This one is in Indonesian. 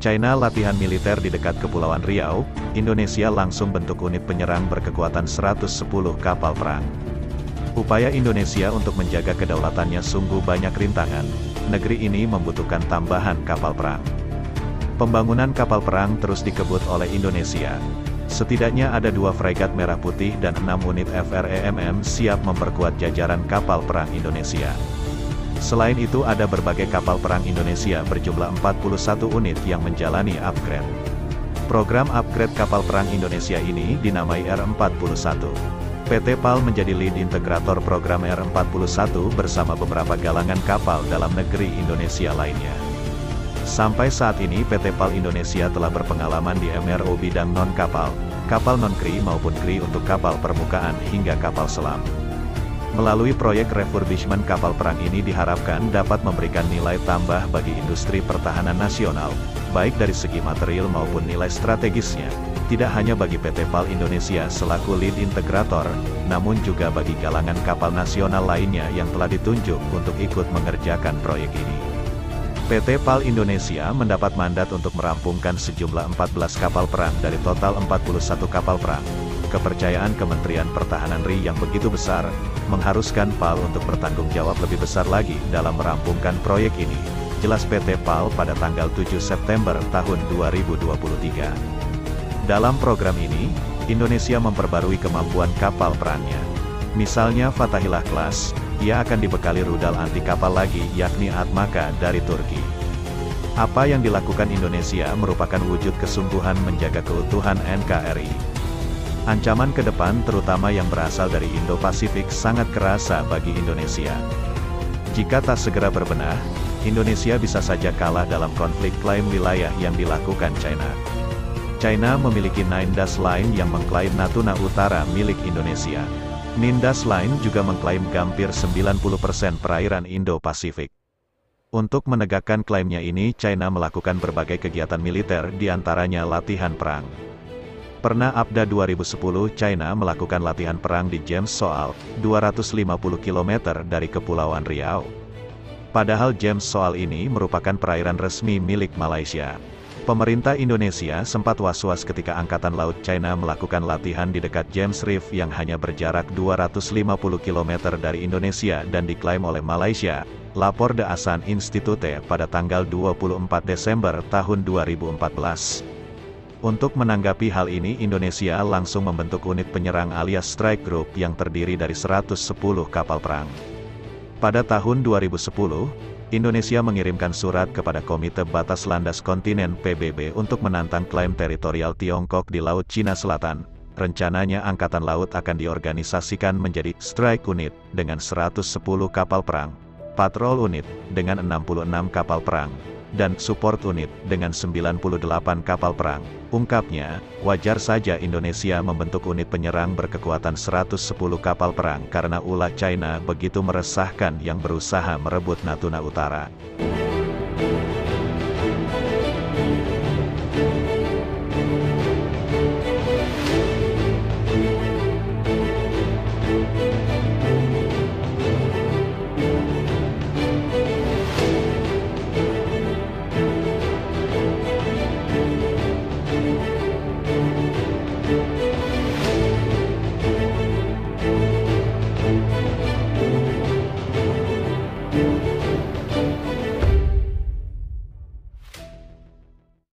China latihan militer di dekat Kepulauan Riau, Indonesia langsung bentuk unit penyerang berkekuatan 110 kapal perang. Upaya Indonesia untuk menjaga kedaulatannya sungguh banyak rintangan. Negeri ini membutuhkan tambahan kapal perang. Pembangunan kapal perang terus dikebut oleh Indonesia. Setidaknya ada 2 fregat merah putih dan 6 unit FREMM siap memperkuat jajaran kapal perang Indonesia. Selain itu ada berbagai kapal perang Indonesia berjumlah 41 unit yang menjalani upgrade. Program upgrade kapal perang Indonesia ini dinamai R41. PT PAL menjadi lead integrator program R41 bersama beberapa galangan kapal dalam negeri Indonesia lainnya. Sampai saat ini PT PAL Indonesia telah berpengalaman di MRO bidang non-kapal, kapal non-kri maupun kri untuk kapal permukaan hingga kapal selam. Melalui proyek refurbishment kapal perang ini diharapkan dapat memberikan nilai tambah bagi industri pertahanan nasional, baik dari segi material maupun nilai strategisnya, tidak hanya bagi PT PAL Indonesia selaku lead integrator, namun juga bagi galangan kapal nasional lainnya yang telah ditunjuk untuk ikut mengerjakan proyek ini. PT PAL Indonesia mendapat mandat untuk merampungkan sejumlah 14 kapal perang dari total 41 kapal perang. Kepercayaan Kementerian Pertahanan RI yang begitu besar, mengharuskan PAL untuk bertanggung jawab lebih besar lagi dalam merampungkan proyek ini, jelas PT PAL pada tanggal 7 September tahun 2023. Dalam program ini, Indonesia memperbarui kemampuan kapal perangnya. Misalnya Fatahillah Class, ia akan dibekali rudal anti kapal lagi yakni Atmaka dari Turki. Apa yang dilakukan Indonesia merupakan wujud kesungguhan menjaga keutuhan NKRI. Ancaman ke depan terutama yang berasal dari Indo-Pasifik sangat kerasa bagi Indonesia. Jika tak segera berbenah, Indonesia bisa saja kalah dalam konflik klaim wilayah yang dilakukan China. China memiliki Nindas Line yang mengklaim Natuna Utara milik Indonesia. Nindas Line juga mengklaim hampir 90% perairan Indo-Pasifik. Untuk menegakkan klaimnya ini, China melakukan berbagai kegiatan militer diantaranya latihan perang. Pernah APDA 2010 China melakukan latihan perang di James Soal, 250 km dari Kepulauan Riau. Padahal James Soal ini merupakan perairan resmi milik Malaysia. Pemerintah Indonesia sempat was-was ketika Angkatan Laut China melakukan latihan di dekat James Reef yang hanya berjarak 250 km dari Indonesia dan diklaim oleh Malaysia, lapor The ASEAN Institute pada tanggal 24 Desember tahun 2014. Untuk menanggapi hal ini Indonesia langsung membentuk unit penyerang alias strike group yang terdiri dari 110 kapal perang. Pada tahun 2010, Indonesia mengirimkan surat kepada Komite Batas Landas Kontinen PBB untuk menantang klaim teritorial Tiongkok di Laut Cina Selatan. Rencananya Angkatan Laut akan diorganisasikan menjadi strike unit dengan 110 kapal perang, patrol unit dengan 66 kapal perang, dan support unit dengan 98 kapal perang. Ungkapnya, wajar saja Indonesia membentuk unit penyerang berkekuatan 110 kapal perang karena ulah China begitu meresahkan yang berusaha merebut Natuna Utara.